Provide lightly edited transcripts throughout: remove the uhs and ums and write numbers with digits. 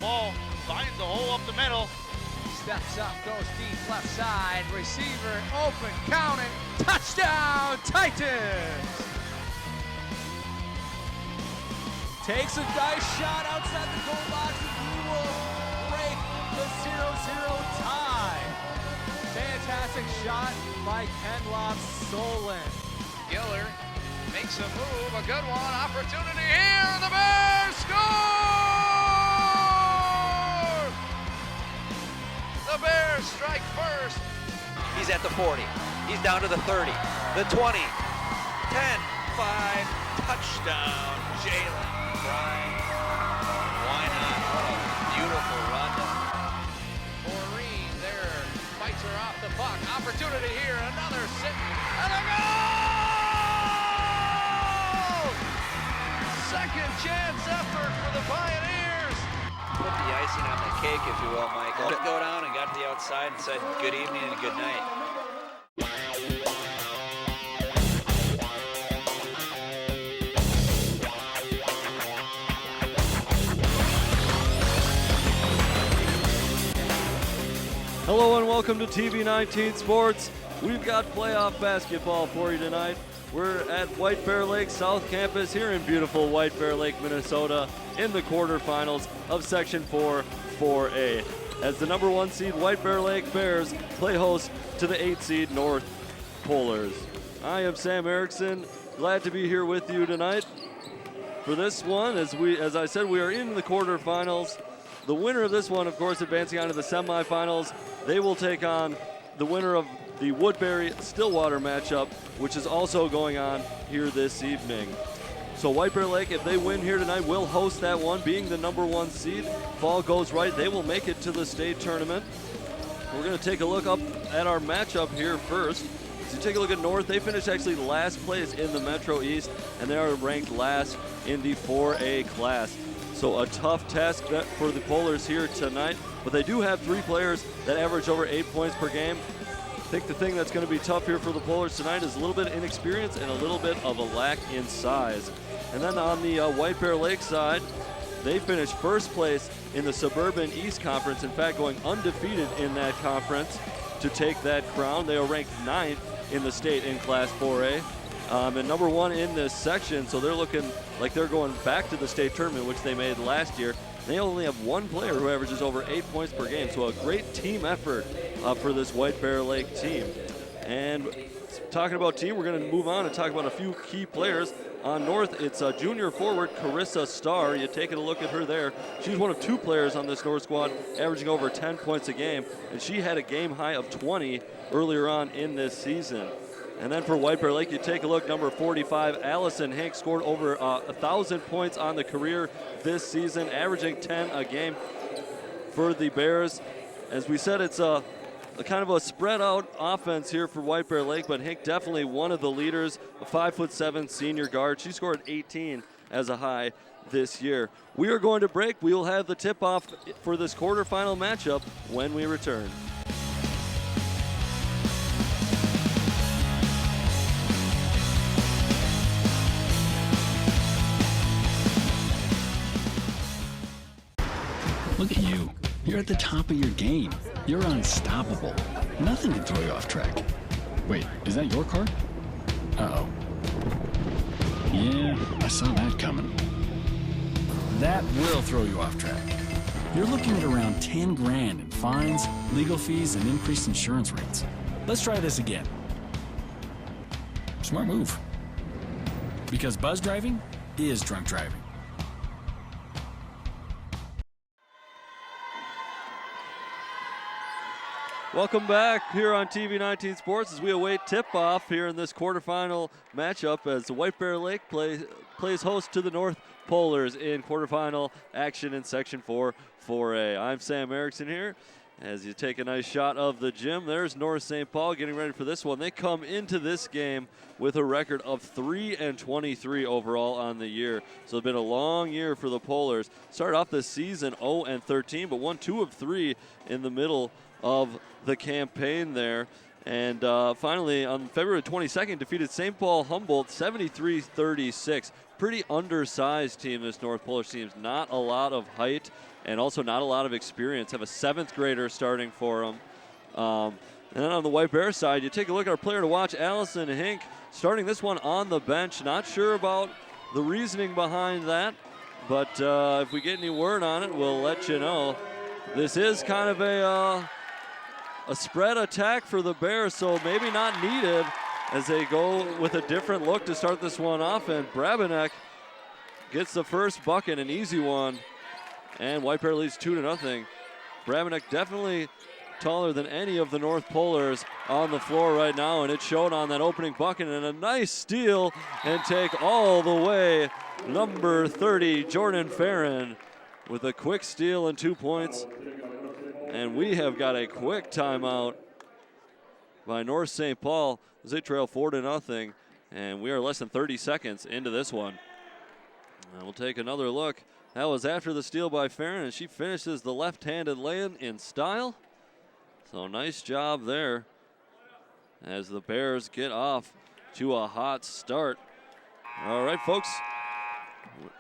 ball finds a hole up the middle. Steps up, goes deep left side, receiver open, counting, touchdown Titans! Takes a nice shot outside the goal box and he will break the 0-0 tie. Fantastic shot by Kenloff Solon. Giller makes a move, a good one, opportunity here, the Bears score! The Bears strike first. He's at the 40, he's down to the 30, the 20, 10, 5, touchdown, Jalen Bryan. Why not? What a beautiful run. Maureen there, fights her off the puck, opportunity here, another sit, and a goal! Second chance effort for the Pioneers. Put the icing on the cake, if you will, Michael. Go down and got to the outside and said good evening and good night. Hello and welcome to TV19 Sports. We've got playoff basketball for you tonight. We're at White Bear Lake South Campus here in beautiful White Bear Lake, Minnesota in the quarterfinals of Section 4, 4A. As the number 1 seed White Bear Lake Bears play host to the 8 seed North Polars. I am Sam Erickson, glad to be here with you tonight. For this one, as I said, we are in the quarterfinals. The winner of this one, of course, advancing on to the semifinals. They will take on the winner of the Woodbury-Stillwater matchup, which is also going on here this evening. So White Bear Lake, if they win here tonight, will host that one, being the number 1 seed. If all goes right, they will make it to the state tournament. We're going to take a look up at our matchup here first. So you take a look at North, they finished actually last place in the Metro East, and they are ranked last in the 4A class. So a tough task for the Polars here tonight, but they do have 3 players that average over 8 points per game. I think the thing that's going to be tough here for the Polars tonight is a little bit of inexperience and a little bit of a lack in size. And then on the White Bear Lake side, they finished first place in the Suburban East Conference, in fact going undefeated in that conference to take that crown. They are ranked 9th in the state in Class 4A. And number 1 in this section, so they're looking like they're going back to the state tournament, which they made last year. They only have 1 player who averages over 8 points per game, so a great team effort for this White Bear Lake team. And talking about team, we're going to move on and talk about a few key players. On North, it's junior forward Carissa Starr. You taking a look at her there. She's one of 2 players on this North squad, averaging over 10 points a game, and she had a game high of 20 earlier on in this season. And then for White Bear Lake, you take a look, number 45, Allison Hank scored over 1,000 points on the career this season, averaging 10 a game for the Bears. As we said, it's a kind of a spread out offense here for White Bear Lake, but Hank definitely one of the leaders, a 5'7" senior guard. She scored 18 as a high this year. We are going to break. We will have the tip-off for this quarterfinal matchup when we return. Look at you. You're at the top of your game. You're unstoppable. Nothing can throw you off track. Wait, is that your car? Uh-oh. Yeah, I saw that coming. That will throw you off track. You're looking at around 10 grand in fines, legal fees, and increased insurance rates. Let's try this again. Smart move. Because buzz driving is drunk driving. Welcome back here on TV19 Sports as we await tip-off here in this quarterfinal matchup as the White Bear Lake plays host to the North Polars in quarterfinal action in Section 4, 4A. I'm Sam Erickson here. As you take a nice shot of the gym, there's North St. Paul getting ready for this one. They come into this game with a record of 3-23 overall on the year. So it's been a long year for the Polars. Started off this season 0-13, but won 2 of 3 in the middle of the campaign there. And finally, on February 22nd, defeated St. Paul Humboldt 73-36. pretty undersized team, this North Polish team. Not a lot of height and also not a lot of experience. Have a 7th grader starting for them. And then on the White Bear side, you take a look at our player to watch, Allison Hink, starting this one on the bench. Not sure about the reasoning behind that, but if we get any word on it, we'll let you know. This is kind of a spread attack for the Bears, so maybe not needed as they go with a different look to start this one off. And Brabenek gets the first bucket, an easy one, and White Bear leads 2-0. Brabenek definitely taller than any of the North Polars on the floor right now, and it showed on that opening bucket, and a nice steal and take all the way. Number 30, Jordan Farron, with a quick steal and 2 points. And we have got a quick timeout by North St. Paul as they trail 4-0, and we are less than 30 seconds into this one. And we'll take another look. That was after the steal by Farron, and she finishes the left-handed lay-in in style. So nice job there as the Bears get off to a hot start. All right, folks.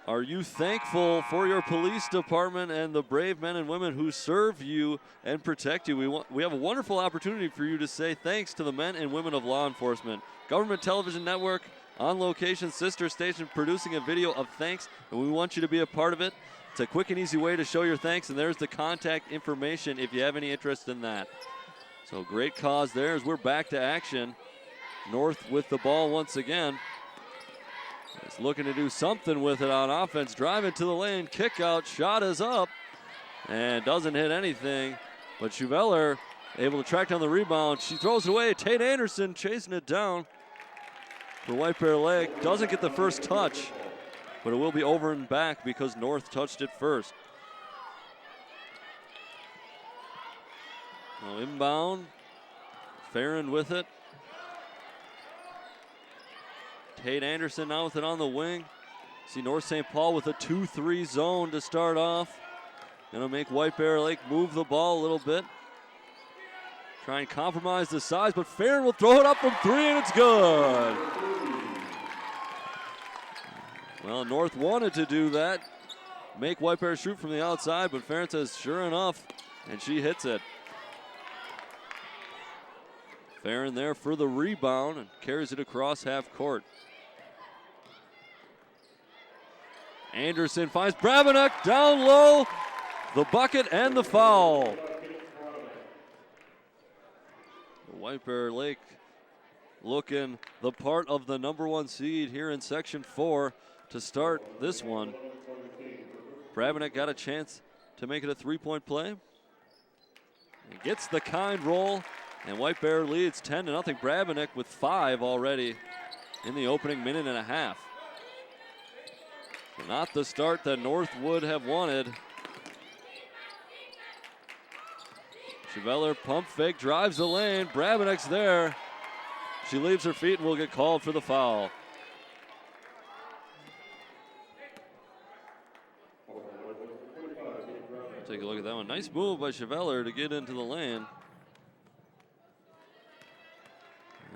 Are you thankful for your police department and the brave men and women who serve you and protect you? We have a wonderful opportunity for you to say thanks to the men and women of law enforcement. Government Television Network, on location, sister station, producing a video of thanks, and we want you to be a part of it. It's a quick and easy way to show your thanks, and there's the contact information if you have any interest in that. So great cause there as we're back to action. North with the ball once again. Is looking to do something with it on offense. Driving to the lane, kick out, shot is up, and doesn't hit anything. But Schuveller able to track down the rebound. She throws it away. Tate Anderson chasing it down for White Bear Lake. Doesn't get the first touch, but it will be over and back because North touched it first. Now inbound, Farron with it. Tate Anderson now with it on the wing. See North St. Paul with a 2-3 zone to start off. Gonna make White Bear Lake move the ball a little bit. Try and compromise the size, but Farron will throw it up from 3 and it's good. Well, North wanted to do that. Make White Bear shoot from the outside, but Farron says sure enough, and she hits it. Farron there for the rebound and carries it across half court. Anderson finds Brabenek down low. The bucket and the foul. White Bear Lake looking the part of the #1 seed here in Section 4 to start this one. Brabenek got a chance to make it a 3-point play. He gets the kind roll, and White Bear leads 10-0. Brabenek with 5 already in the opening minute and a half. So not the start that North would have wanted. Schuveller pump fake, drives the lane. Brabenek's there. She leaves her feet and will get called for the foul. Take a look at that one. Nice move by Schuveller to get into the lane.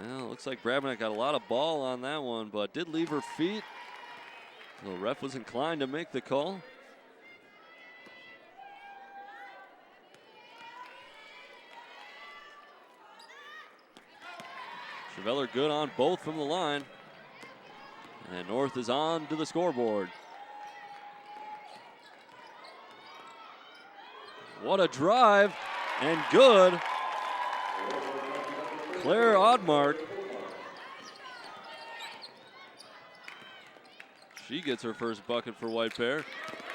Well, looks like Brabenek got a lot of ball on that one, but did leave her feet. The ref was inclined to make the call. Schuveller good on both from the line. And North is on to the scoreboard. What a drive, and good. Claire Oddmark. She gets her first bucket for White Bear.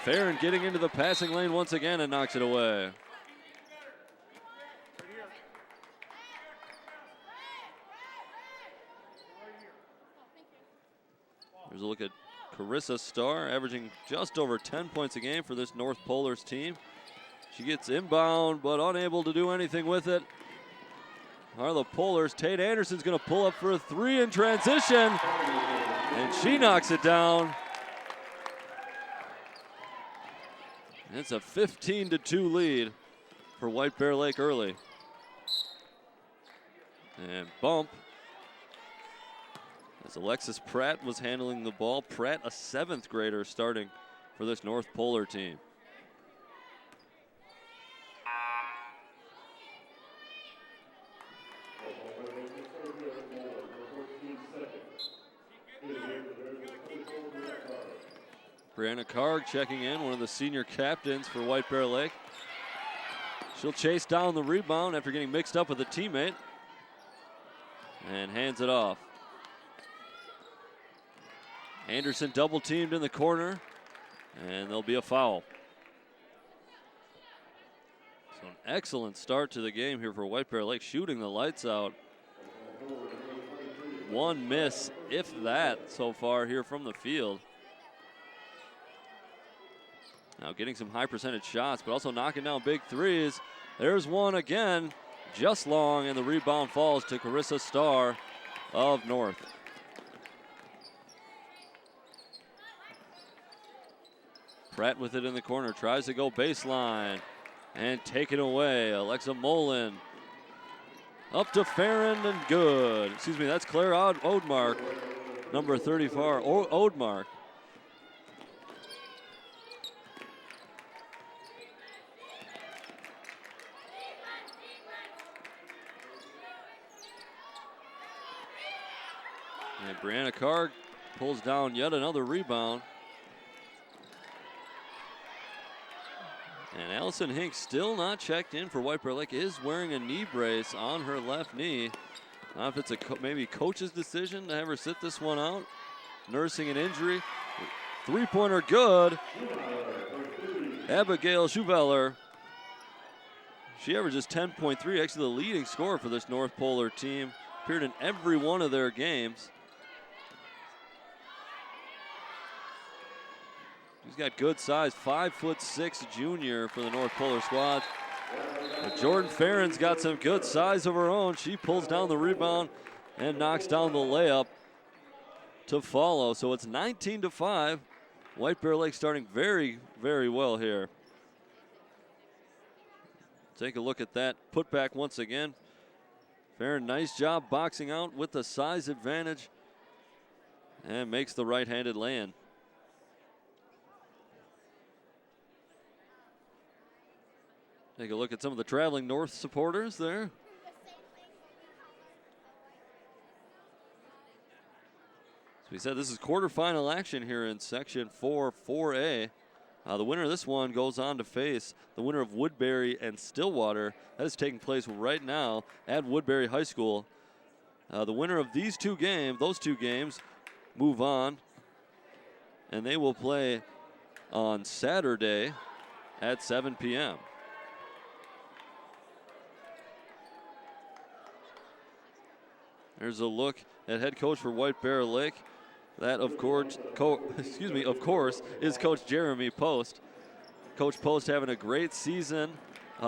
Farron getting into the passing lane once again and knocks it away. Here's a look at Carissa Starr, averaging just over 10 points a game for this North Polars team. She gets inbound, but unable to do anything with it. Are the Polars. Tate Anderson's going to pull up for a 3 in transition, and she knocks it down. It's a 15-2 lead for White Bear Lake early. And bump. As Alexis Pratt was handling the ball. Pratt, a 7th grader, starting for this North Polar team. Brianna Karg checking in, one of the senior captains for White Bear Lake. She'll chase down the rebound after getting mixed up with a teammate and hands it off. Anderson double teamed in the corner, and there'll be a foul. So an excellent start to the game here for White Bear Lake, shooting the lights out. One miss, if that, so far here from the field. Now getting some high percentage shots, but also knocking down big threes. There's one again, just long, and the rebound falls to Carissa Starr of North. Pratt with it in the corner, tries to go baseline and take it away. Alexa Mullen up to Farron and good. Excuse me, that's Claire Oudmark, number 34, Oudmark. And Brianna Karg pulls down yet another rebound. And Allison Hinks, still not checked in for White Bear Lake, is wearing a knee brace on her left knee. I don't know if it's maybe coach's decision to have her sit this one out. Nursing an injury. Three-pointer good. Abigail Schuveller. She averages 10.3, actually the leading scorer for this North Polar team. Appeared in every one of their games. She's got good size, 5'6" junior for the North Polar squad. But Jordan Farron's got some good size of her own. She pulls down the rebound and knocks down the layup to follow. So it's 19-5. White Bear Lake starting very, very well here. Take a look at that putback once again. Farron, nice job boxing out with the size advantage and makes the right-handed lay-in. Take a look at some of the traveling North supporters there. So we said this is quarterfinal action here in Section 4A. The winner of this one goes on to face the winner of Woodbury and Stillwater. That is taking place right now at Woodbury High School. The winner of those two games move on, and they will play on Saturday at 7 p.m. There's a look at head coach for White Bear Lake. That, of course, is Coach Jeremy Post. Coach Post having a great season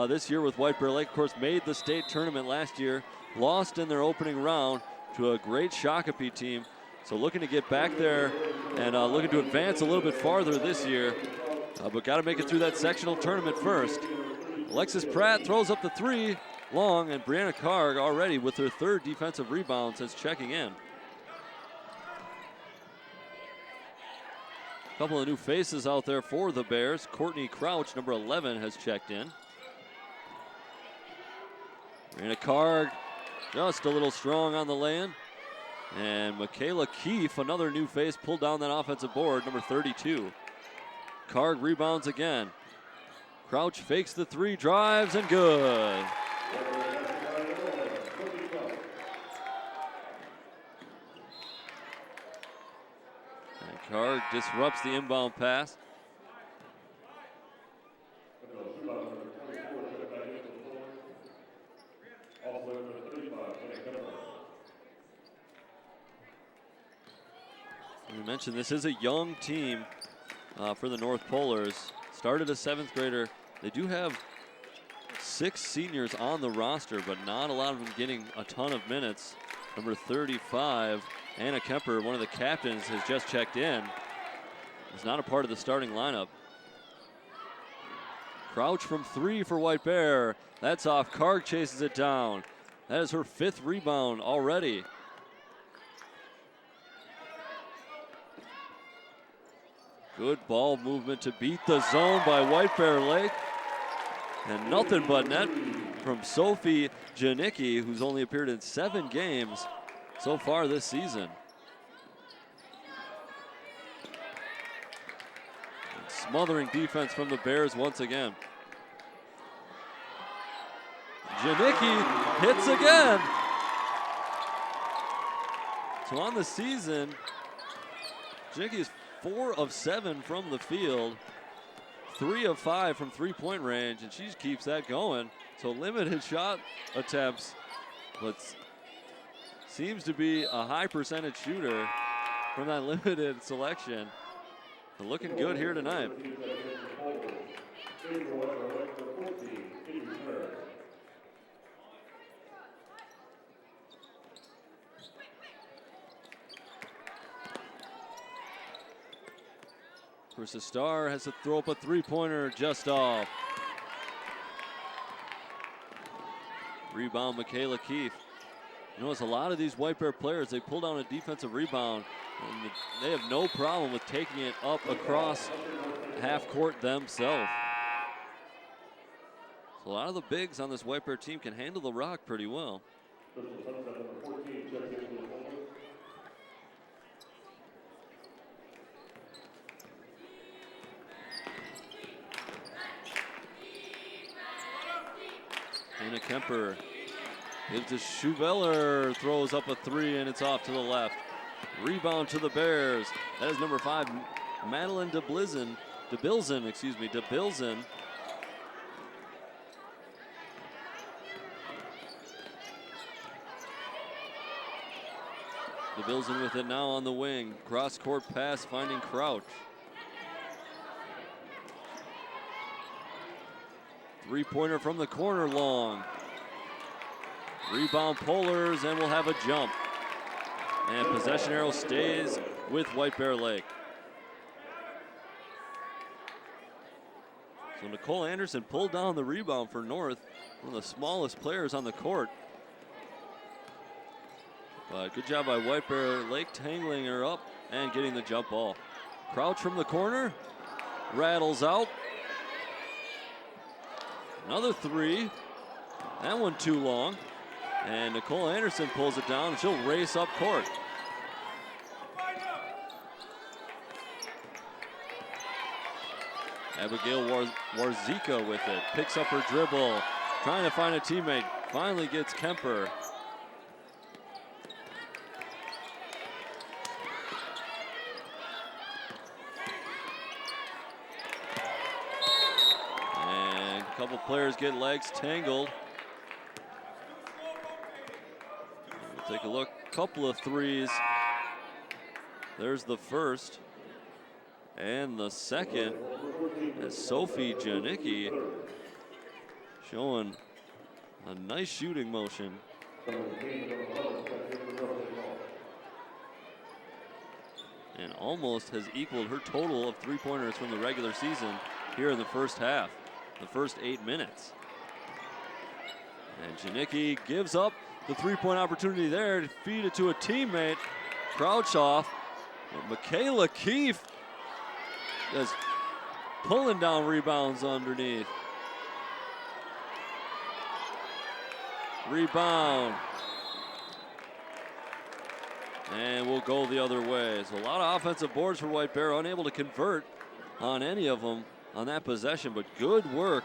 this year with White Bear Lake. Of course, made the state tournament last year, lost in their opening round to a great Shakopee team. So looking to get back there and looking to advance a little bit farther this year, but got to make it through that sectional tournament first. Alexis Pratt throws up the three. Long, and Brianna Karg already with her third defensive rebound since checking in. A couple of new faces out there for the Bears. Courtney Crouch, number 11, has checked in. Brianna Karg just a little strong on the lay-in. And Michaela Keefe, another new face, pulled down that offensive board, number 32. Karg rebounds again. Crouch fakes the three, drives, and good. And Karg disrupts the inbound pass. We mentioned this is a young team for the North Polars. Started a 7th grader. They do have 6 seniors on the roster, but not a lot of them getting a ton of minutes. Number 35, Anna Kemper, one of the captains, has just checked in. Is not a part of the starting lineup. Crouch from 3 for White Bear. That's off. Karg chases it down. That is her 5th rebound already. Good ball movement to beat the zone by White Bear Lake. And nothing but net from Sophie Janicki, who's only appeared in 7 games so far this season. And smothering defense from the Bears once again. Janicki hits again. So on the season, Janicki is 4 of 7 from the field, 3 of 5 from three-point range, and she just keeps that going. So limited shot attempts, but seems to be a high percentage shooter from that limited selection. But looking good here tonight. Versus Star has to throw up a three-pointer just off. Rebound, Michaela Keefe. You notice a lot of these White Bear players, they pull down a defensive rebound, and they have no problem with taking it up across half court themselves. So a lot of the bigs on this White Bear team can handle the rock pretty well. Anna Kemper gives to Schuveller, throws up a 3, and it's off to the left. Rebound to the Bears. That is number 5, Madeline DeBilzen. DeBilzen. DeBilzen with it now on the wing. Cross-court pass finding Crouch. Three-pointer from the corner, long. Rebound Polars, and we'll have a jump. And possession arrow stays with White Bear Lake. So Nicole Anderson pulled down the rebound for North, one of the smallest players on the court. But good job by White Bear Lake tangling her up and getting the jump ball. Crouch from the corner, rattles out. Another 3, that one too long. And Nicole Anderson pulls it down and she'll race up court. Abigail Warzika with it, picks up her dribble, trying to find a teammate, finally gets Kemper. Couple players get legs tangled. We'll take a look. Couple of 3s. There's the first. And the second. As Sophie Janicki showing a nice shooting motion. And almost has equaled her total of three-pointers from the regular season here in the first half. The first 8 minutes. And Janicki gives up the three-point opportunity there to feed it to a teammate. Crouch off. And Michaela Keefe is pulling down rebounds underneath. Rebound. And we'll go the other way. So a lot of offensive boards for White Bear, unable to convert on any of them on that possession, but good work.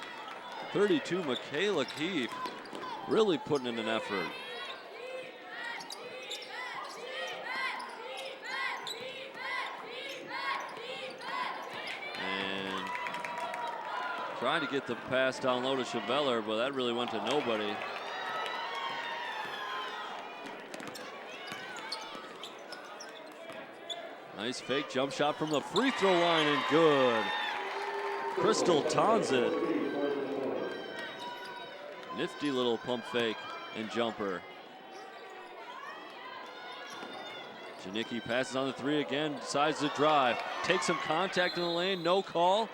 32, Michaela Keefe, really putting in an effort. And trying to get the pass down low to Cheveller, but that really went to nobody. Nice fake jump shot from the free throw line, and good. Crystal Townsend. Nifty little pump fake and jumper. Janicki passes on the 3 again, decides to drive. Takes some contact in the lane, no call.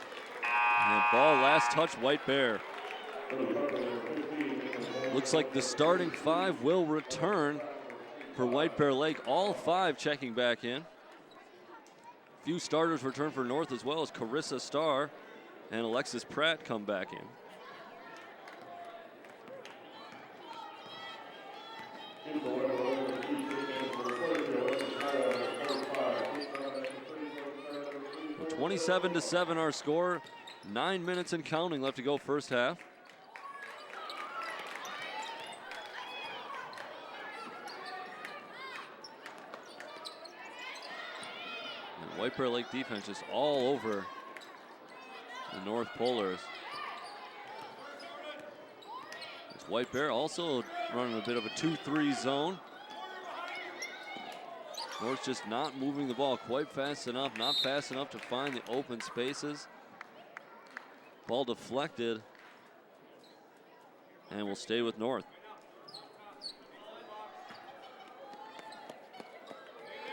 And ball last touch, White Bear. Looks like the starting 5 will return for White Bear Lake. All 5 checking back in. few starters return for North as well as Carissa Starr and Alexis Pratt come back in. So 27-7 our score. 9 minutes and counting left to go first half. And White Bear Lake defense just all over the North Polars. This White Bear also running a bit of a 2-3 zone. North just not moving the ball quite fast enough, not fast enough to find the open spaces. Ball deflected and will stay with North.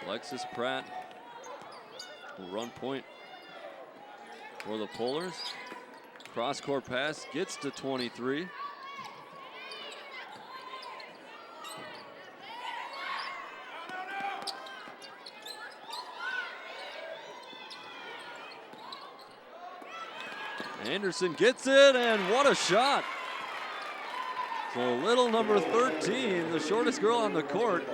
Alexis Pratt will run point for the Polars. Cross-court pass gets to 23. Anderson gets it, and what a shot. So little number 13, the shortest girl on the court,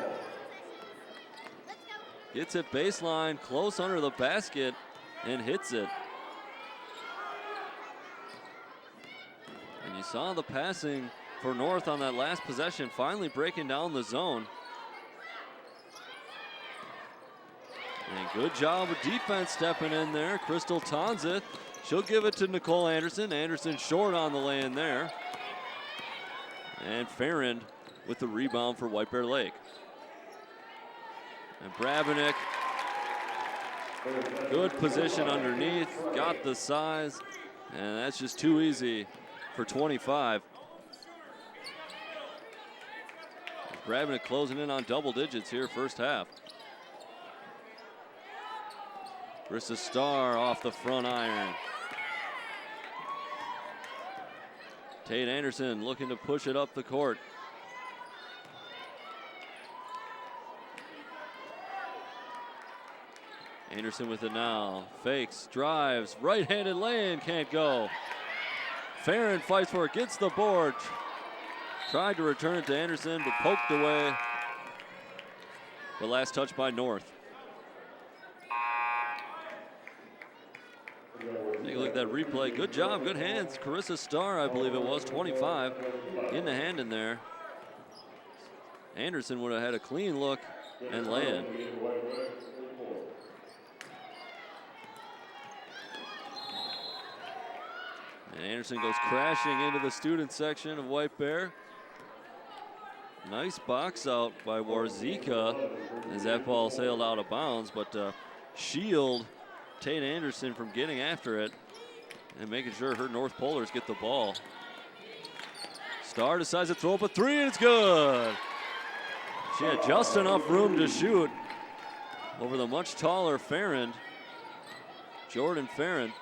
gets it baseline, close under the basket, and hits it. And you saw the passing for North on that last possession, finally breaking down the zone. And good job of defense stepping in there. Crystal Tonzeth, she'll give it to Nicole Anderson. Anderson short on the lane there. And Farron with the rebound for White Bear Lake. And Brabenik, good position underneath, got the size, and that's just too easy for 25. Brabenik closing in on double digits here first half. Carissa Starr off the front iron. Tate Anderson looking to push it up the court. Anderson with it now. Fakes, drives, right-handed lay-in, can't go. Farron fights for it, gets the board. Tried to return it to Anderson, but poked away. The last touch by North. Take a look at that replay. Good job, good hands. Carissa Starr, I believe it was, 25 in the hand in there. Anderson would have had a clean look and lay-in. And Anderson goes crashing into the student section of White Bear. Nice box out by Warzika as that ball sailed out of bounds, but shield Tate Anderson from getting after it and making sure her North Polars get the ball. Starr decides to throw up a three, and it's good. She had just enough room to shoot over the much taller Farron, Jordan Farron.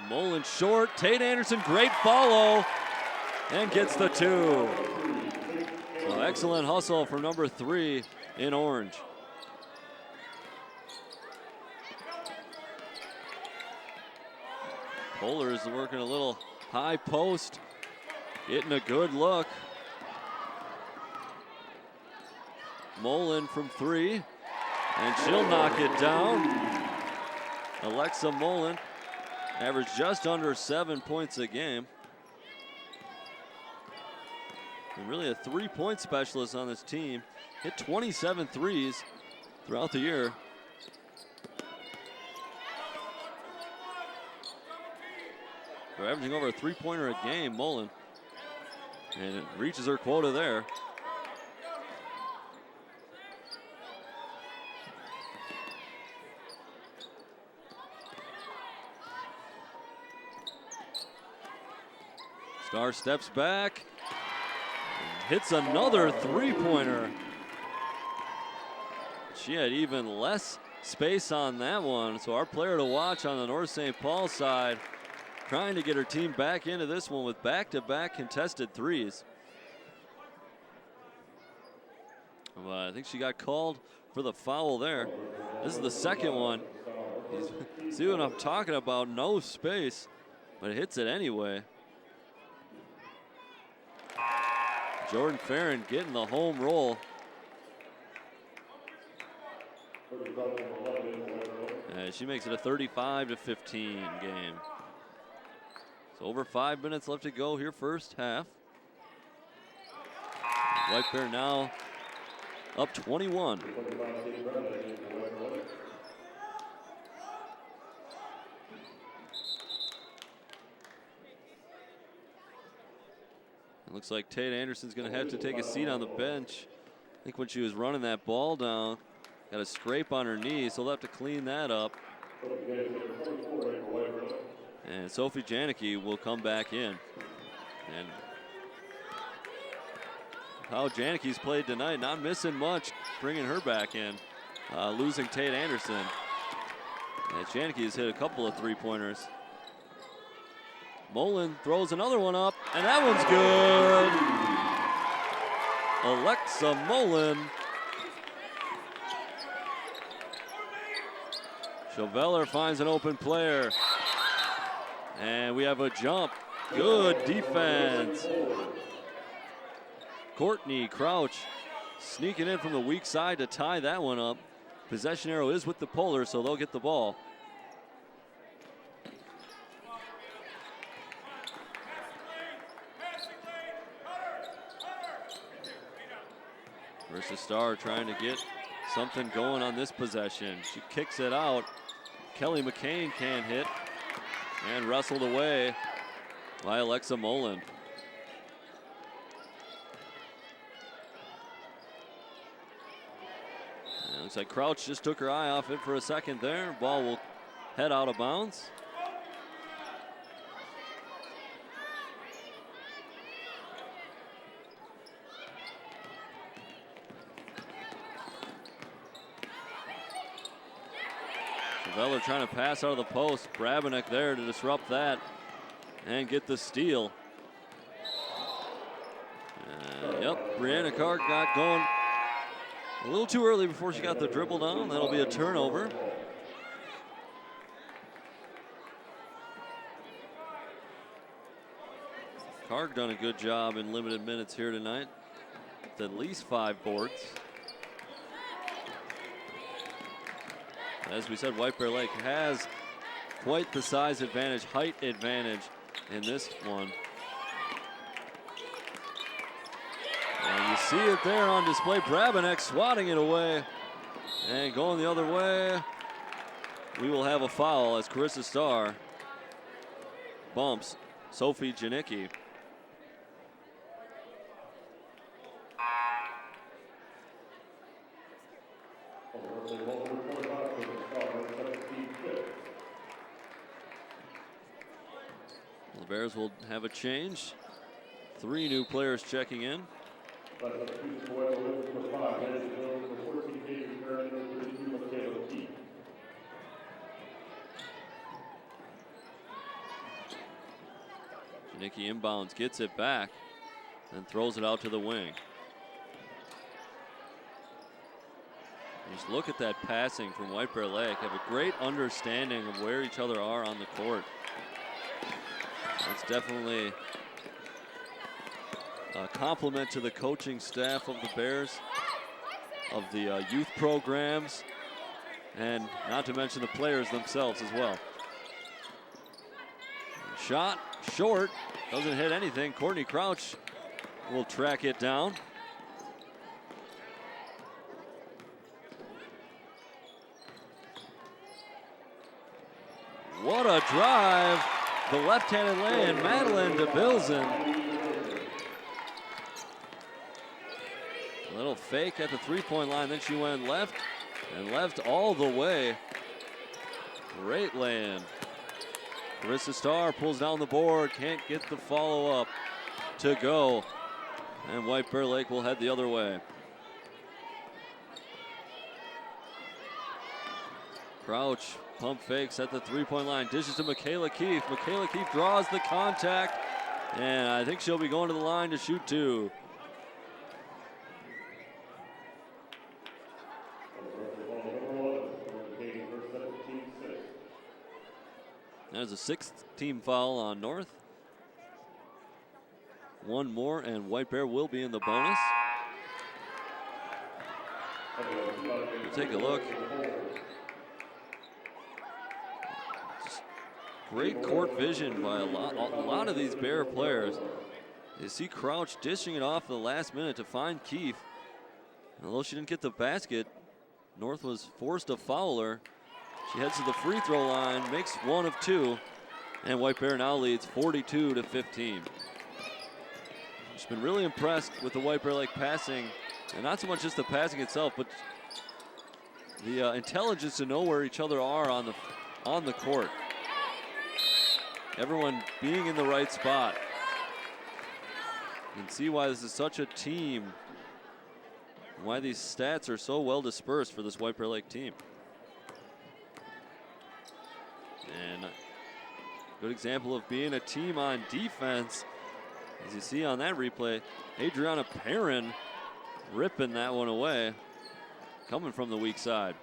Mullen short, Tate Anderson, great follow, and gets the two. So excellent hustle for number 3 in orange. Polars working a little high post, getting a good look. Mullen from 3, and she'll knock it down. Alexa Mullen averaged just under 7 points a game. And really a three-point specialist on this team. Hit 27 threes throughout the year. They're averaging over a three-pointer a game, Mullen. And it reaches her quota there. Starr steps back, hits another three-pointer. She had even less space on that one, so our player to watch on the North St. Paul side, trying to get her team back into this one with back-to-back contested threes. I think she got called for the foul there. This is the second one. See what I'm talking about? No space, but it hits it anyway. Jordan Farron getting the home roll. She makes it a 35-15 game. So over 5 minutes left to go here, first half. White Bear now up 21. It looks like Tate Anderson's going to have to take a seat on the bench. I think when she was running that ball down, got a scrape on her knee, so they'll have to clean that up. And Sophie Janicki will come back in. And how Janicki's played tonight, not missing much, bringing her back in, losing Tate Anderson. And Janicki's hit a couple of three-pointers. Mullen throws another one up, and that one's good. Alexa Mullen. Chauveller finds an open player. And we have a jump. Good defense. Courtney Crouch sneaking in from the weak side to tie that one up. Possession arrow is with the Polar, so they'll get the ball. Versus Starr trying to get something going on this possession. She kicks it out. Kelly McCain can't hit. And wrestled away by Alexa Mullen. And looks like Crouch just took her eye off it for a second there. Ball will head out of bounds. Chauveller trying to pass out of the post. Brabenek there to disrupt that and get the steal. Yep, Brianna Carr got going a little too early before she got the dribble down. That'll be a turnover. Carr done a good job in limited minutes here tonight. It's at least 5 boards. As we said, White Bear Lake has quite the size advantage, height advantage in this one. And you see it there on display. Brabenek swatting it away and going the other way. We will have a foul as Carissa Starr bumps Sophie Janicki. The Bears will have a change. 3 new players checking in. Janicki inbounds, gets it back, and throws it out to the wing. Just look at that passing from White Bear Lake. Have a great understanding of where each other are on the court. That's definitely a compliment to the coaching staff of the Bears, of the youth programs, and not to mention the players themselves as well. Shot short, doesn't hit anything. Courtney Crouch will track it down. What a drive. The left-handed lay-in, Madeline DeBilzen. A little fake at the three-point line, then she went left and left all the way. Great lay-in. Carissa Starr pulls down the board, can't get the follow-up to go. And White Bear Lake will head the other way. Crouch pump fakes at the three-point line, dishes to Michaela Keefe. Michaela Keefe draws the contact, and I think she'll be going to the line to shoot 2. There's a 6th team foul on North. One more, and White Bear will be in the bonus. We'll take a look. Just great court vision by a lot of these Bear players. You see Crouch dishing it off at the last minute to find Keefe. And although she didn't get the basket, North was forced to foul her. She heads to the free throw line, makes 1 of 2, and White Bear now leads 42-15. She's been really impressed with the White Bear Lake passing, and not so much just the passing itself, but the intelligence to know where each other are on the court. Everyone being in the right spot. You can see why this is such a team, and why these stats are so well dispersed for this White Bear Lake team. And a good example of being a team on defense, as you see on that replay, Adriana Perrin ripping that one away, coming from the weak side.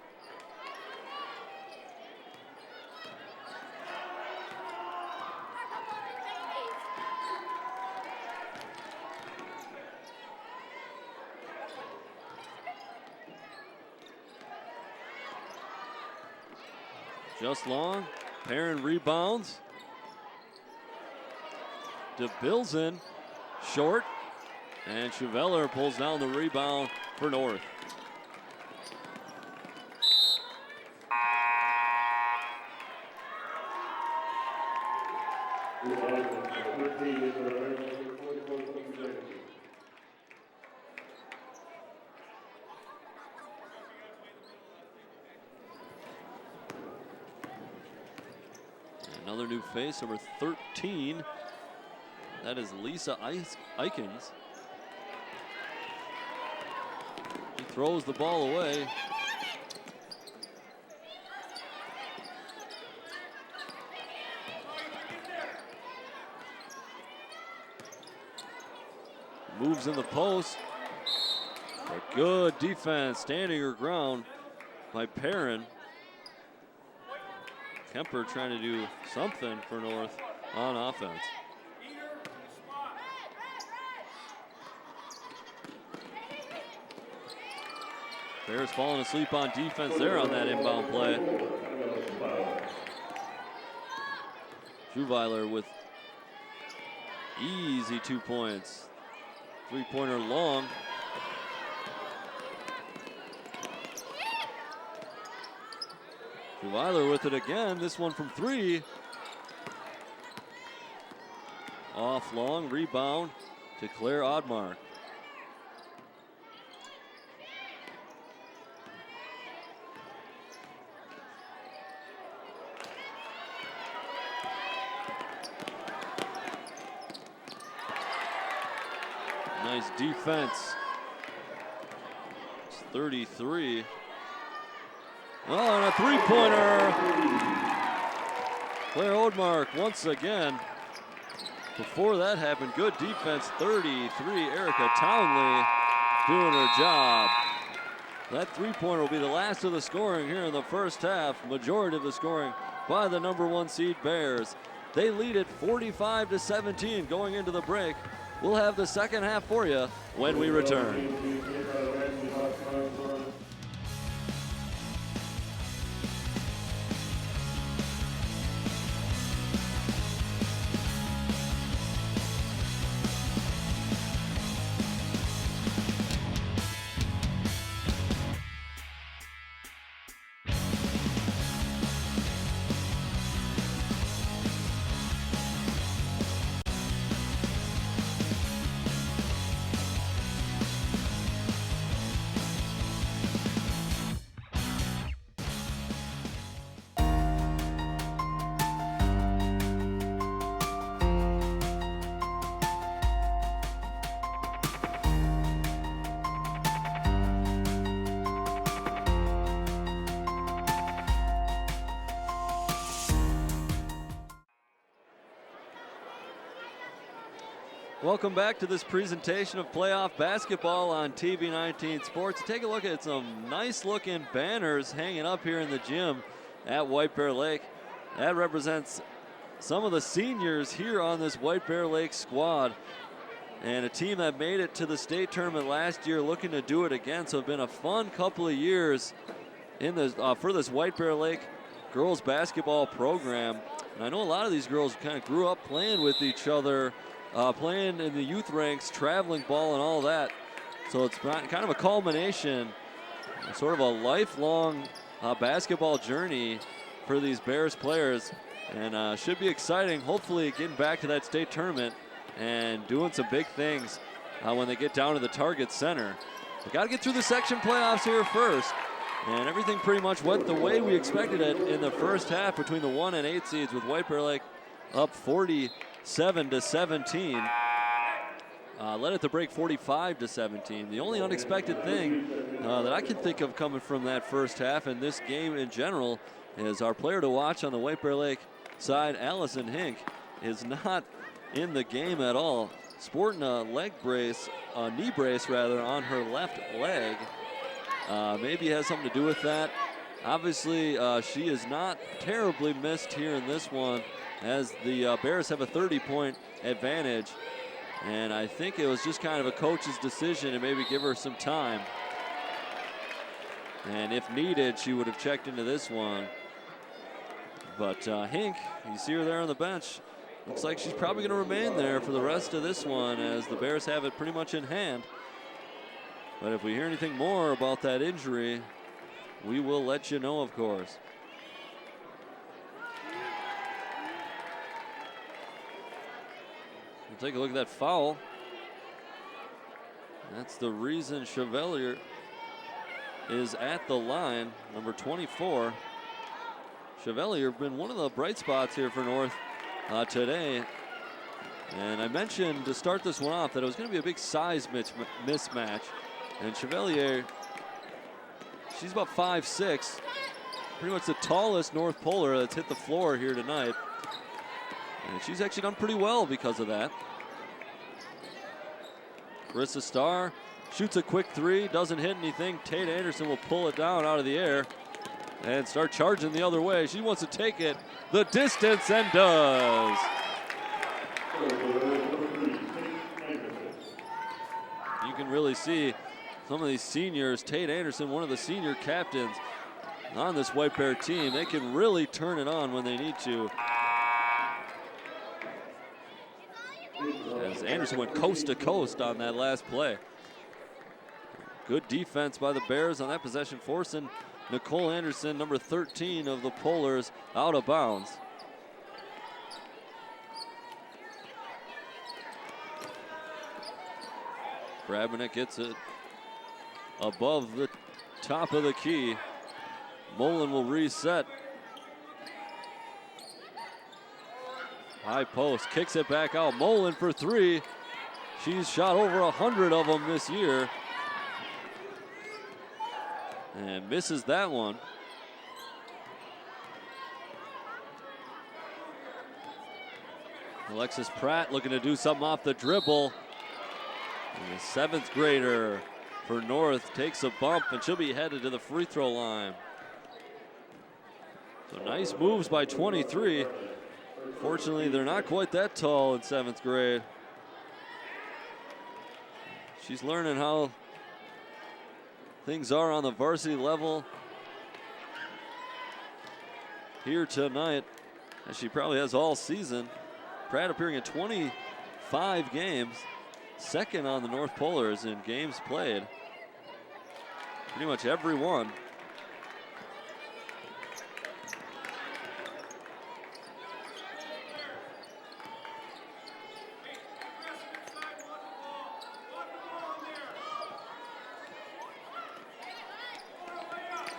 Just long, Perrin rebounds. DeBilzen short, and Cheveller pulls down the rebound for North. Another new face, number 13. That is Lisa Eikens. She throws the ball away. Moves in the post. A good defense, standing her ground by Perrin. Kemper trying to do something for North on offense. Bears falling asleep on defense there on that inbound play. Schuweiler with easy 2 points. 3-pointer long. Schuweiler with it again, this one from 3. Off long, rebound to Claire Oddmark. Nice defense. It's 33. Oh, and a 3-pointer. Claire Oddmark once again. Before that happened, good defense, 33. Erica Townley doing her job. That 3-pointer will be the last of the scoring here in the first half. Majority of the scoring by the number 1 seed Bears. They lead it 45-17 going into the break. We'll have the second half for you when we return. Welcome back to this presentation of playoff basketball on TV 19 Sports. Take a look at some nice looking banners hanging up here in the gym at White Bear Lake. That represents some of the seniors here on this White Bear Lake squad. And a team that made it to the state tournament last year, looking to do it again. So it's been a fun couple of years in this for this White Bear Lake girls basketball program. And I know a lot of these girls kind of grew up playing with each other, playing in the youth ranks, traveling ball and all that. So it's kind of a culmination, sort of a lifelong basketball journey for these Bears players. And should be exciting, hopefully getting back to that state tournament and doing some big things when they get down to the Target Center. They got to get through the section playoffs here first. And everything pretty much went the way we expected it in the first half between the 1 and 8 seeds, with White Bear Lake up 47-17. Led at the break 45-17. The only unexpected thing that I can think of coming from that first half and this game in general is our player to watch on the White Bear Lake side, Allison Hink, is not in the game at all. Sporting a knee brace on her left leg. Maybe has something to do with that. Obviously, she is not terribly missed here in this one, as the Bears have a 30-point advantage. And I think it was just kind of a coach's decision to maybe give her some time. And if needed, she would have checked into this one. But Hink, you see her there on the bench. Looks like she's probably going to remain there for the rest of this one, as the Bears have it pretty much in hand. But if we hear anything more about that injury, we will let you know, of course. We'll take a look at that foul. That's the reason Chevalier is at the line, number 24. Chevalier been one of the bright spots here for North today. And I mentioned to start this one off that it was going to be a big size mismatch. And Chevalier, she's about 5'6", pretty much the tallest North Polar that's hit the floor here tonight. And she's actually done pretty well because of that. Carissa Starr shoots a quick three, doesn't hit anything. Tate Anderson will pull it down out of the air and start charging the other way. She wants to take it the distance and does. You can really see some of these seniors. Tate Anderson, one of the senior captains on this White Bear team. They can really turn it on when they need to. As Anderson went coast to coast on that last play. Good defense by the Bears on that possession, forcing Nicole Anderson, number 13 of the Polars, out of bounds. Grabbing it, gets it above the top of the key. Mullen will reset. High post, kicks it back out. Mullen for three. She's shot over 100 of them this year. And misses that one. Alexis Pratt looking to do something off the dribble. And the 7th grader for North takes a bump, and she'll be headed to the free throw line. So nice moves by 23. Fortunately, they're not quite that tall in 7th grade. She's learning how things are on the varsity level here tonight, as she probably has all season. Pratt appearing in 25 games, second on the North Polars in games played. Pretty much every one.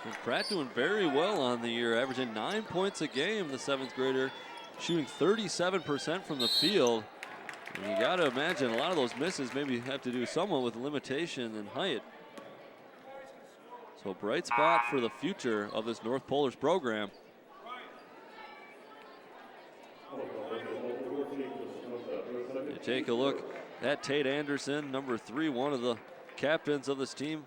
And Pratt doing very well on the year, averaging 9 points a game, the 7th grader, shooting 37% from the field. And you got to imagine a lot of those misses maybe have to do somewhat with limitation and height. So a bright spot for the future of this North Polars program. You take a look at Tate Anderson, number 3, one of the captains of this team.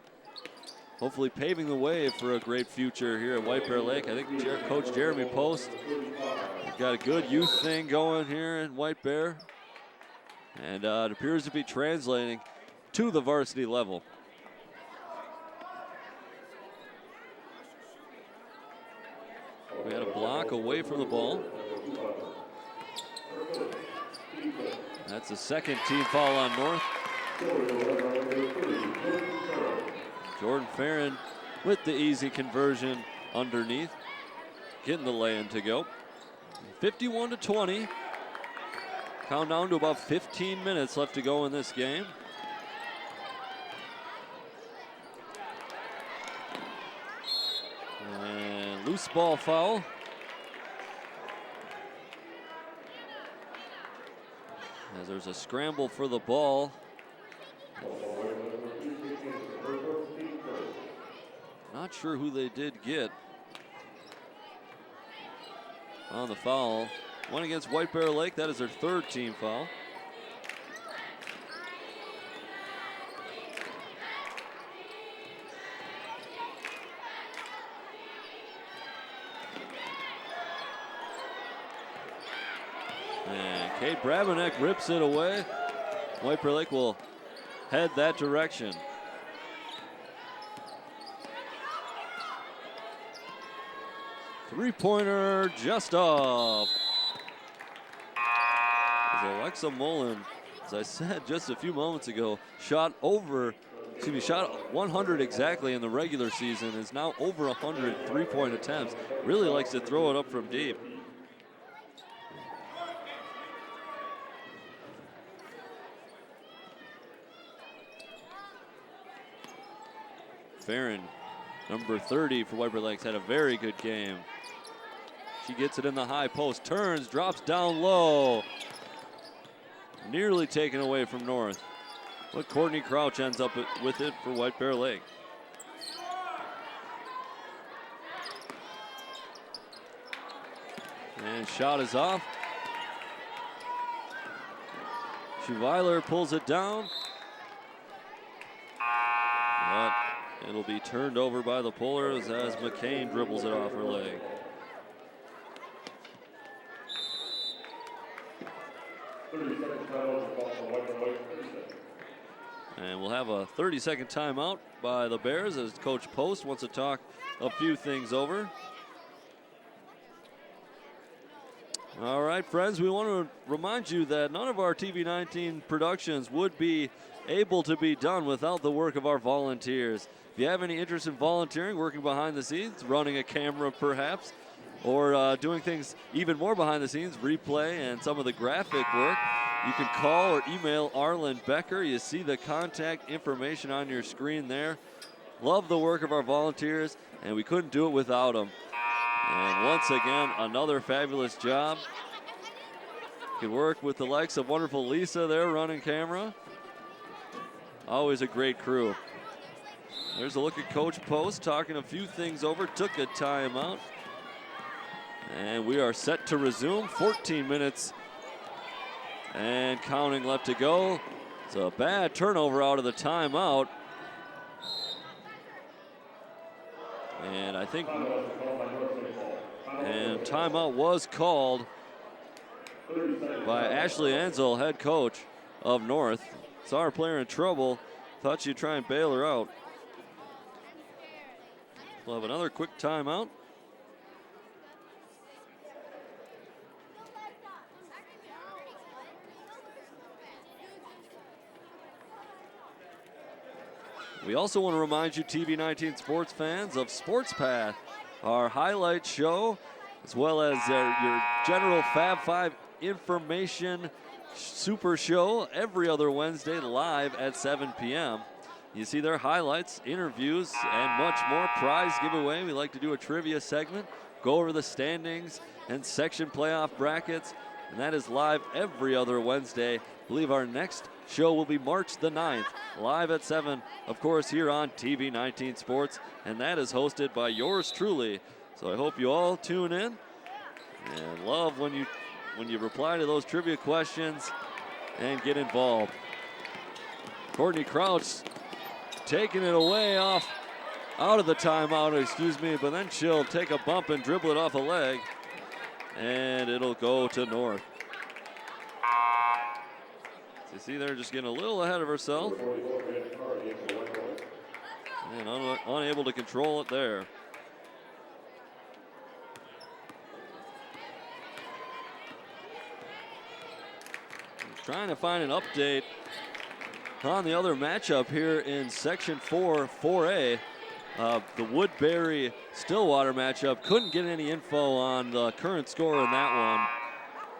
Hopefully paving the way for a great future here at White Bear Lake. I think Coach Jeremy Post We've got a good youth thing going here in White Bear, and it appears to be translating to the varsity level. We had a block away from the ball. That's the second team foul on North. Jordan Farron with the easy conversion underneath, getting the lay-in to go. 51-20. Count down to about 15 minutes left to go in this game. And loose ball foul. As there's a scramble for the ball. Not sure who they did get on the foul. One against White Bear Lake. That is their third team foul. And Kate Brabenek rips it away. White Bear Lake will head that direction. Three-pointer just off. As Alexa Mullen, as I said just a few moments ago, shot 100 exactly in the regular season, is now over 100 three-point attempts. Really likes to throw it up from deep. Farron, number 30 for White Bear Lakes, had a very good game. She gets it in the high post, turns, drops down low. Nearly taken away from North. But Courtney Crouch ends up with it for White Bear Lake. And shot is off. Schuweiler pulls it down. But it'll be turned over by the pullers as McCain dribbles it off her leg. And we'll have a 30-second timeout by the Bears as Coach Post wants to talk a few things over. All right, friends, we want to remind you that none of our TV19 productions would be able to be done without the work of our volunteers. If you have any interest in volunteering, working behind the scenes, running a camera perhaps, or doing things even more behind the scenes, replay and some of the graphic work, you can call or email Arlen Becker. You see the contact information on your screen there. Love the work of our volunteers, and we couldn't do it without them. And once again, another fabulous job. You can work with the likes of wonderful Lisa there running camera. Always a great crew. There's a look at Coach Post talking a few things over, took a timeout. And we are set to resume. 14 minutes and counting left to go. It's a bad turnover out of the timeout. And I think, and timeout was called by Ashley Ansel, head coach of North. Saw her player in trouble, thought she'd try and bail her out. We'll have another quick timeout. We also want to remind you, TV19 sports fans, of Sports Path, our highlight show, as well as your general Fab 5 information super show every other Wednesday live at 7 p.m. You see their highlights, interviews, and much more. Prize giveaway. We like to do a trivia segment, go over the standings and section playoff brackets, and that is live every other Wednesday. I believe our next show will be March the 9th, live at 7, of course, here on TV19 Sports, and that is hosted by yours truly. So I hope you all tune in, and love when you reply to those trivia questions and get involved. Courtney Crouch taking it away out of the timeout, but then she'll take a bump and dribble it off a leg. and it'll go to North. So you see they're just getting a little ahead of herself. And unable to control it there. Trying to find an update on the other matchup here in Section 4, 4A. The Woodbury-Stillwater matchup. Couldn't get any info on the current score in that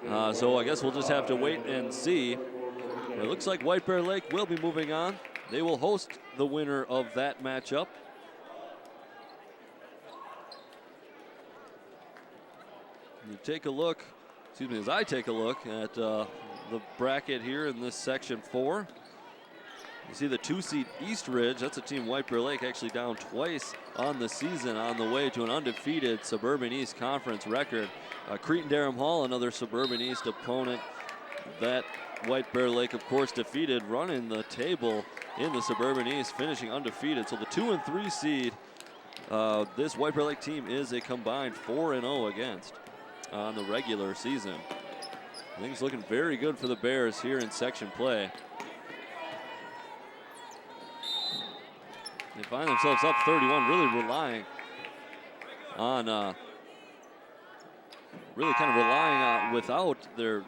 one. So I guess we'll just have to wait and see. It looks like White Bear Lake will be moving on. They will host the winner of that matchup. You take a look, excuse me, as I take a look at the bracket here in this Section 4. You see the 2-seed East Ridge. That's a team White Bear Lake actually down twice on the season on the way to an undefeated Suburban East Conference record. Cretin-Derham Hall, another Suburban East opponent that White Bear Lake, of course, defeated, running the table in the Suburban East, finishing undefeated. So the 2 and 3 seed, this White Bear Lake team is a combined 4-0 against on the regular season. Things looking very good for the Bears here in section play. They find themselves up 31, really relying on, without their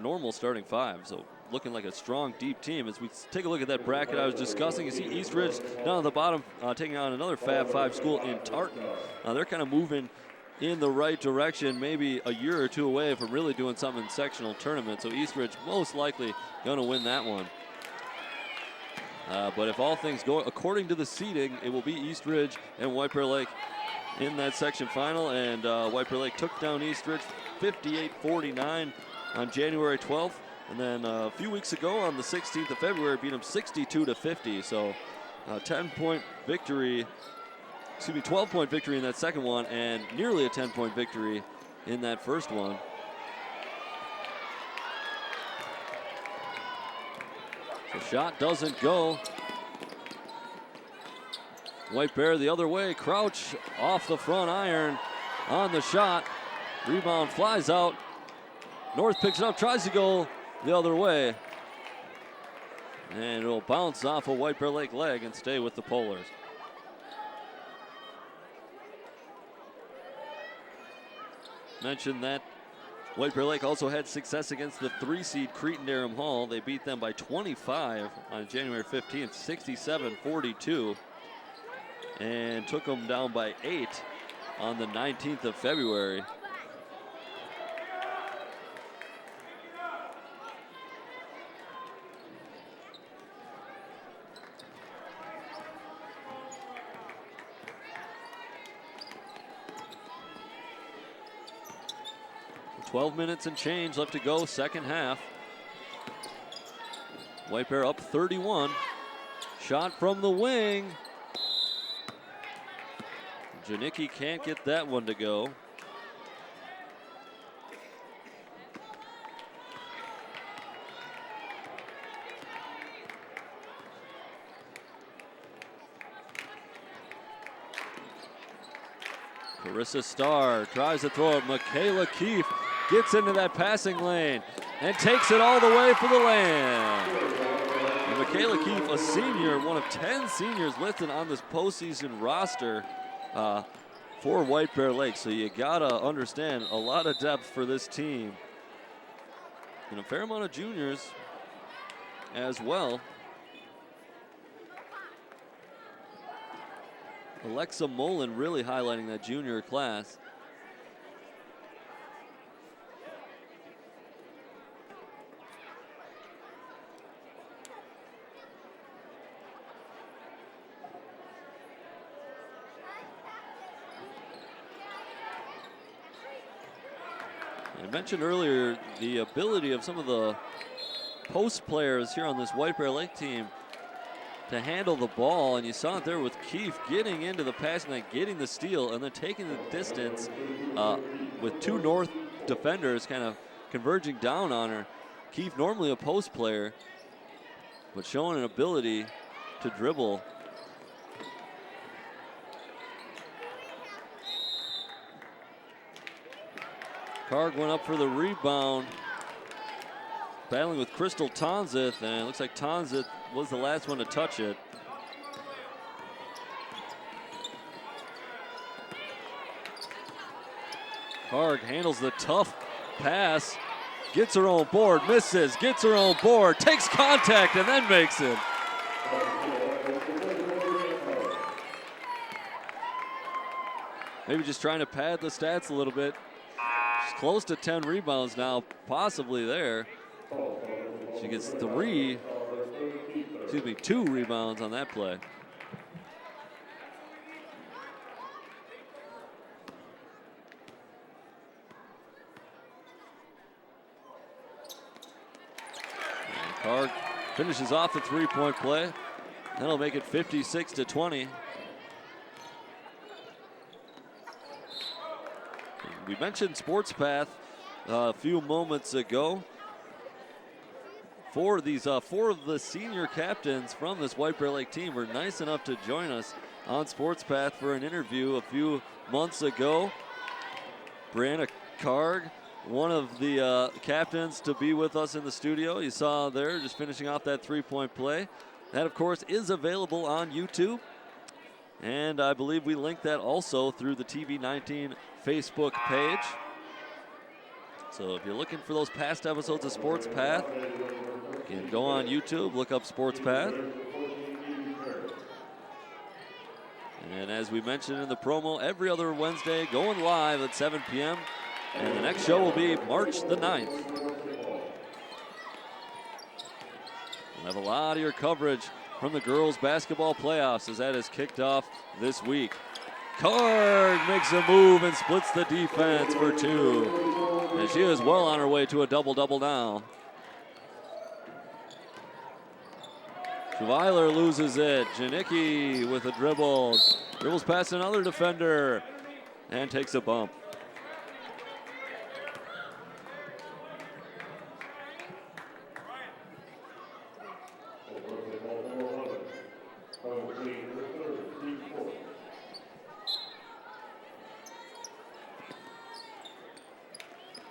normal starting five. So looking like a strong, deep team. As we take a look at that bracket I was discussing, you see East Ridge down at the bottom taking on another Fab 5 school in Tartan. They're kind of moving in the right direction, maybe a year or two away from really doing something in sectional tournament. So East Ridge most likely going to win that one. But if all things go according to the seeding, it will be East Ridge and White Bear Lake in that section final. And White Bear Lake took down East Ridge 58-49 on January 12th. And then a few weeks ago on the 16th of February, beat them 62-50. So 10-point victory, 12-point victory in that second one, and nearly a 10-point victory in that first one. The shot doesn't go. White Bear the other way. Crouch off the front iron on the shot. Rebound flies out. North picks it up, tries to go the other way. And it'll bounce off a White Bear Lake leg and stay with the Polars. Mentioned that White Bear Lake also had success against the 3-seed Cretin-Derham Hall. They beat them by 25 on January 15th, 67-42, and took them down by 8 on the 19th of February. 12 minutes and change left to go, second half. White Bear up 31. Shot from the wing. Janicki can't get that one to go. Carissa Starr tries to throw it. Michaela Keefe gets into that passing lane and takes it all the way for the land. And Michaela Keefe, a senior, one of 10 seniors listed on this postseason roster for White Bear Lake. So you gotta understand, a lot of depth for this team. And a fair amount of juniors as well. Alexa Mullen really highlighting that junior class. I mentioned earlier the ability of some of the post players here on this White Bear Lake team to handle the ball, and you saw it there with Keefe getting into the passing lane, getting the steal, and then taking the distance with two North defenders kind of converging down on her. Keefe, normally a post player, but showing an ability to dribble. Karg went up for the rebound, battling with Crystal Tonzith, and it looks like Tonzith was the last one to touch it. Karg handles the tough pass, gets her own board, misses, gets her own board, takes contact, and then makes it. Maybe just trying to pad the stats a little bit. She's close to 10 rebounds now, possibly there. She gets 2 rebounds on that play. And Karg finishes off the 3-point play. That'll make it 56-20. We mentioned Sports Path a few moments ago. 4 of the senior captains from this White Bear Lake team were nice enough to join us on Sports Path for an interview a few months ago. Brianna Karg, one of the captains to be with us in the studio. You saw there just finishing off that 3-point play. That, of course, is available on YouTube. And I believe we linked that also through the TV19 Facebook page. So if you're looking for those past episodes of Sports Path, you can go on YouTube, look up Sports Path. And as we mentioned in the promo, every other Wednesday going live at 7 p.m. And the next show will be March the 9th. We'll have a lot of your coverage from the girls basketball playoffs as that is kicked off this week. Karg makes a move and splits the defense for 2. And she is well on her way to a double-double now. Schweiler loses it. Janicki with a dribble. Dribbles past another defender and takes a bump.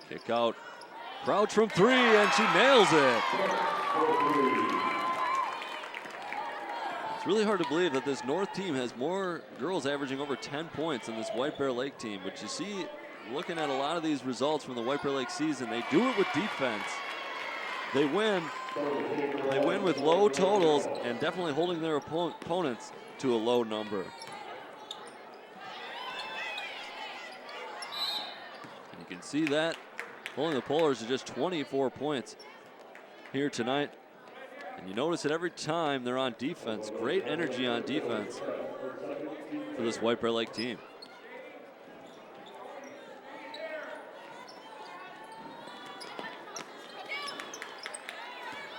Kick out. Crouch from 3, and she nails it. It's really hard to believe that this North team has more girls averaging over 10 points than this White Bear Lake team. But you see, looking at a lot of these results from the White Bear Lake season, they do it with defense. They win with low totals and definitely holding their opponents to a low number. And you can see that. Pulling the Polars to just 24 points here tonight. And you notice it every time they're on defense. Great energy on defense for this White Bear Lake team.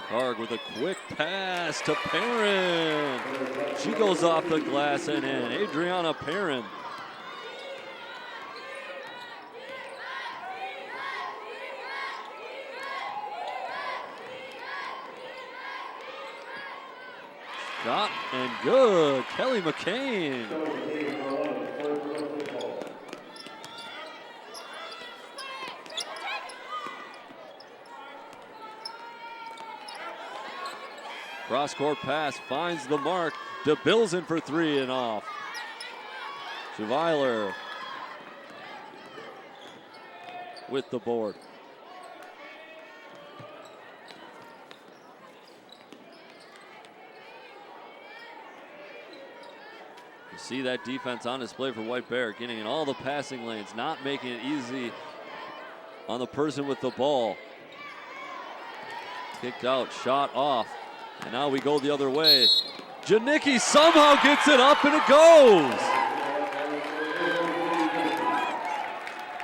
Karg with a quick pass to Perrin. She goes off the glass and in. Adriana Perrin. Shot and good. Kelly McCain. Cross-court pass finds the mark. DeBilson for 3 and off. Schweiler with the board. You see that defense on display for White Bear, getting in all the passing lanes, not making it easy on the person with the ball. Kicked out, shot off, and now we go the other way. Janicki somehow gets it up and it goes.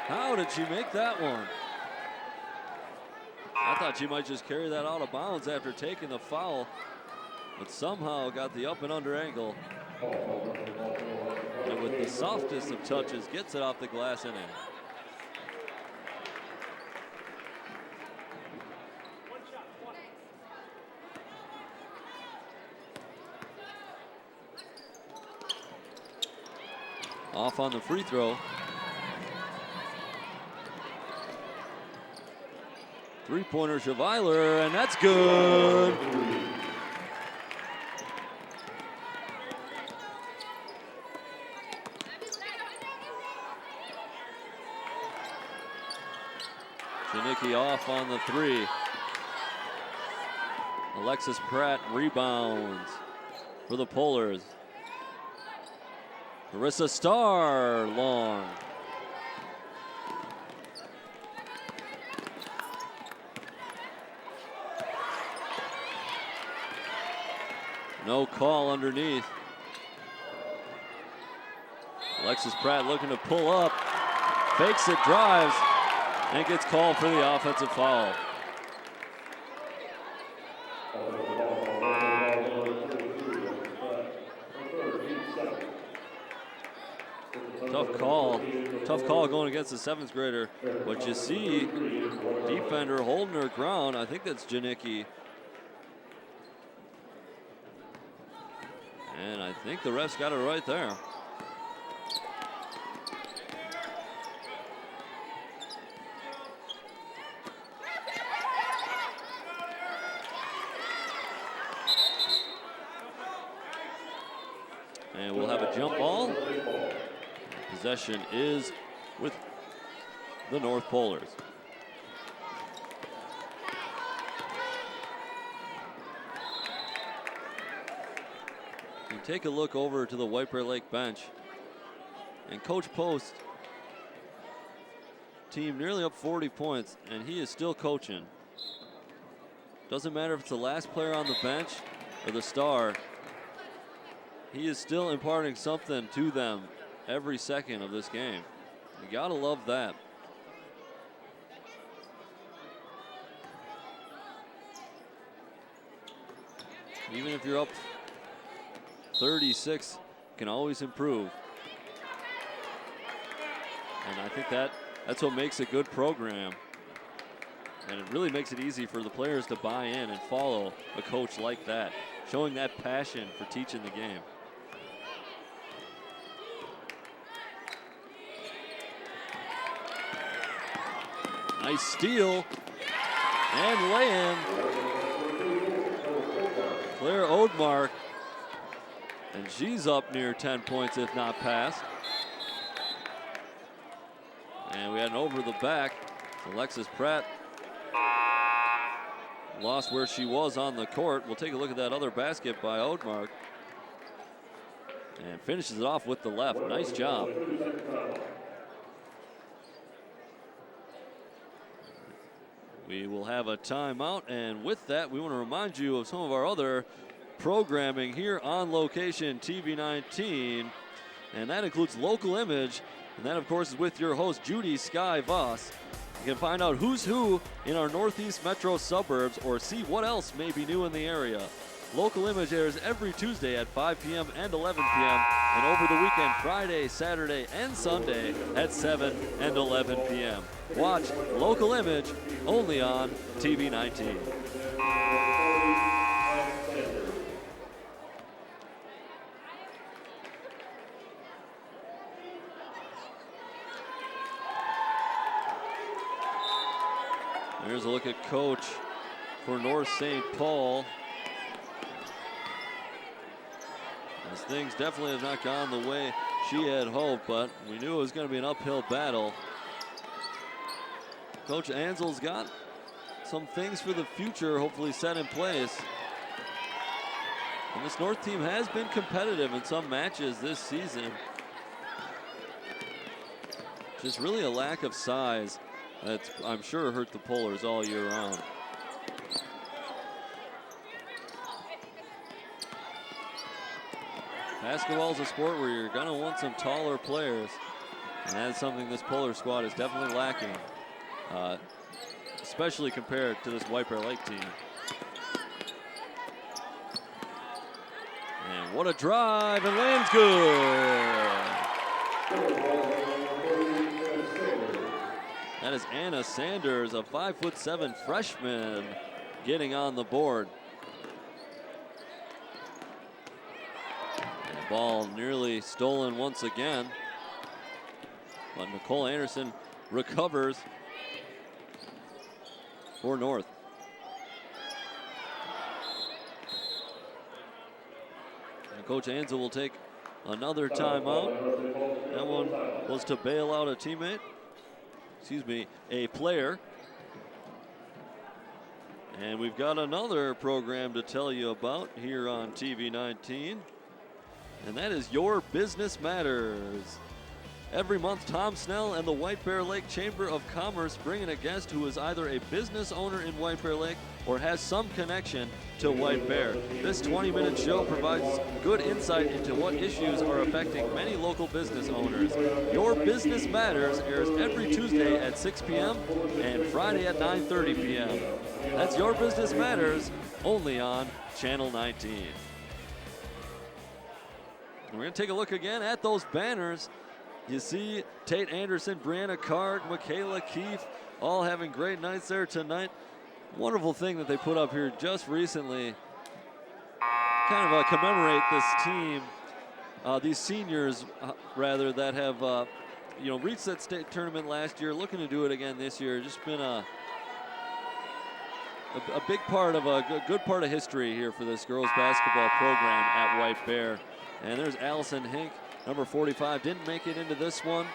How did she make that one? I thought she might just carry that out of bounds after taking the foul, but somehow got the up and under angle. And with the softest of touches, gets it off the glass and in. Off on the free throw. Three-pointer Cheveiler, and that's good. Janicki off on the three. Alexis Pratt rebounds for the Polars. Marissa Starr, long. No call underneath. Alexis Pratt looking to pull up. Fakes it, drives, and gets called for the offensive foul. Tough call going against the 7th grader. But you see, defender holding her ground. I think that's Janicki. And I think the refs got it right there. And we'll have a jump ball. Possession is with the North Polars. You take a look over to the White Bear Lake bench, and Coach Post, team nearly up 40 points, and he is still coaching. Doesn't matter if it's the last player on the bench or the star, he is still imparting something to them every second of this game. You gotta love that. Even if you're up 36, can always improve. And I think that's what makes a good program. And it really makes it easy for the players to buy in and follow a coach like that, showing that passion for teaching the game. Nice steal and lay-in. Claire Odemark, and she's up near 10 points, if not past. And we had an over the back. Alexis Pratt lost where she was on the court. We'll take a look at that other basket by Odemark. And finishes it off with the left. Nice job. We will have a timeout, and with that, we want to remind you of some of our other programming here on location, TV 19, and that includes Local Image, and that, of course, is with your host, Judy Sky Voss. You can find out who's who in our Northeast Metro suburbs or see what else may be new in the area. Local Image airs every Tuesday at 5 p.m. and 11 p.m. and over the weekend, Friday, Saturday, and Sunday at 7 and 11 p.m. Watch Local Image only on TV 19. Here's a look at coach for North St. Paul. As things definitely have not gone the way she had hoped, but we knew it was going to be an uphill battle. Coach Ansel's got some things for the future hopefully set in place. And this North team has been competitive in some matches this season. Just really a lack of size that's, I'm sure, hurt the Polars all year round. Basketball is a sport where you're going to want some taller players, and that's something this Polar squad is definitely lacking, especially compared to this White Bear Lake team. And what a drive, and lands good. That is Anna Sanders, a 5'7" freshman, getting on the board. Ball nearly stolen once again, but Nicole Anderson recovers. for North. And Coach Ansel will take another timeout. That one was to bail out a teammate. Excuse me, a player. And we've got another program to tell you about here on TV 19. And that is Your Business Matters. Every month, Tom Snell and the White Bear Lake Chamber of Commerce bring in a guest who is either a business owner in White Bear Lake or has some connection to White Bear. This 20-minute show provides good insight into what issues are affecting many local business owners. Your Business Matters airs every Tuesday at 6 p.m. and Friday at 9:30 p.m. That's Your Business Matters, only on Channel 19. And we're going to take a look again at those banners. You see Tate Anderson, Brianna Card, Michaela Keefe, all having great nights there tonight. Wonderful thing that they put up here just recently. Kind of commemorate this team, these seniors, rather, that have reached that state tournament last year, looking to do it again this year. Just been a big part of a good part of history here for this girls basketball program at White Bear. And there's Allison Hink, number 45, didn't make it into this one.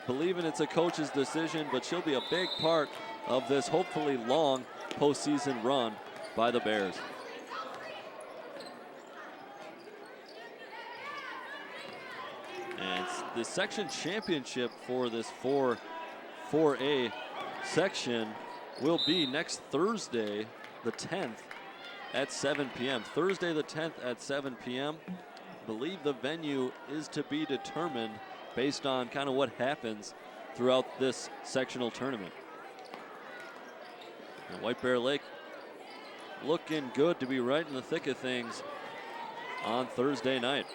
Believing it's a coach's decision, but she'll be a big part of this hopefully long postseason run by the Bears. And the section championship for this 4A section will be next Thursday, the 10th at 7 p.m. Thursday the 10th at 7 p.m. Believe the venue is to be determined based on kind of what happens throughout this sectional tournament. And White Bear Lake looking good to be right in the thick of things on Thursday night.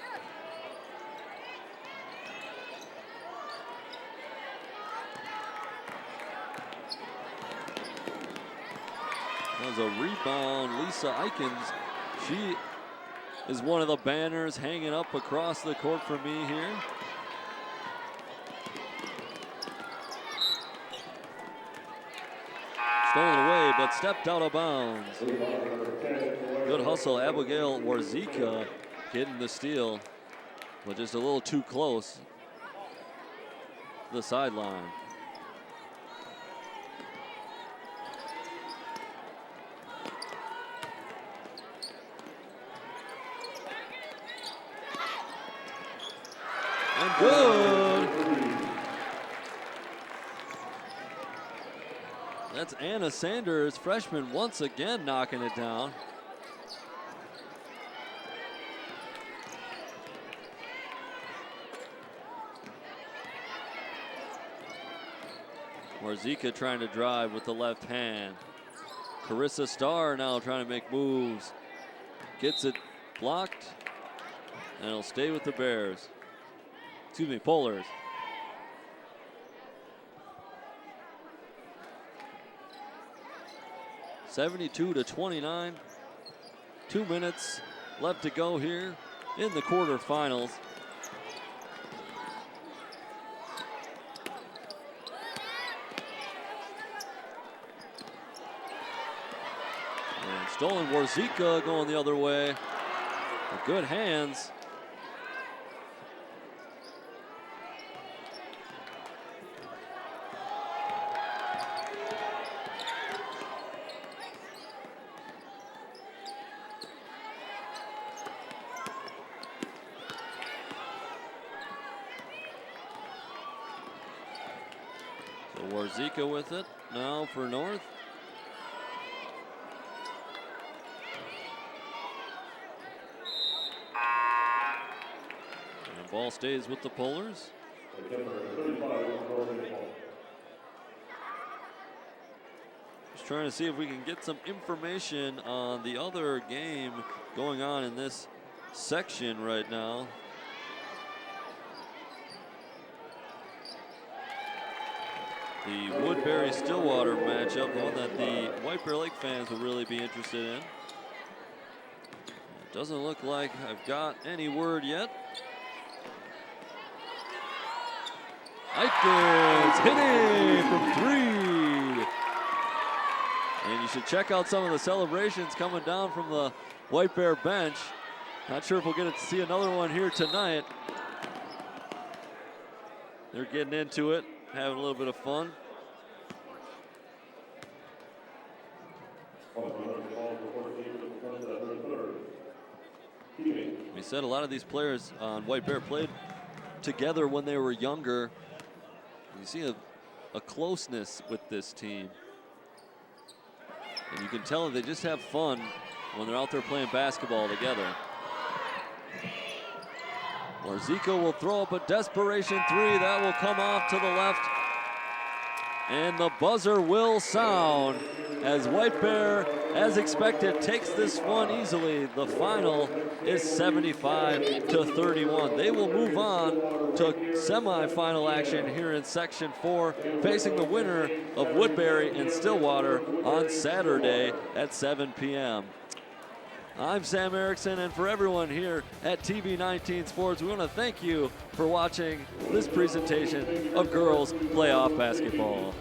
That was a rebound. Lisa Eikens, she is one of the banners hanging up across the court for me here. Stolen away, but stepped out of bounds. Good hustle, Abigail Warzika getting the steal, but just a little too close to the sideline. And good. That's Anna Sanders, freshman, once again knocking it down. Warzika trying to drive with the left hand. Carissa Starr now trying to make moves. Gets it blocked, and it'll stay with the Bears. Excuse me, Polars. (72-29). 2 minutes left to go here in the quarterfinals. And stolen, Warzika going the other way. Good hands. Warzika with it now for North. And the ball stays with the Polars. Just trying to see if we can get some information on the other game going on in this section right now. The Woodbury-Stillwater matchup, the one that the White Bear Lake fans will really be interested in. It doesn't look like I've got any word yet. Eikens hitting from 3. should check out some of the celebrations coming down from the White Bear bench. Not sure if we'll get to see another one here tonight. They're getting into it, having a little bit of fun. We said a lot of these players on White Bear played together when they were younger. You see a closeness with this team. And you can tell that they just have fun when they're out there playing basketball together. Warzico will throw up a desperation three. That will come off to the left. And the buzzer will sound as White Bear, as expected, takes this one easily. The final is 75-31. They will move on to semifinal action here in Section 4, facing the winner of Woodbury and Stillwater on Saturday at 7 p.m. I'm Sam Erickson, and for everyone here at TV19 Sports, we want to thank you for watching this presentation of girls playoff basketball.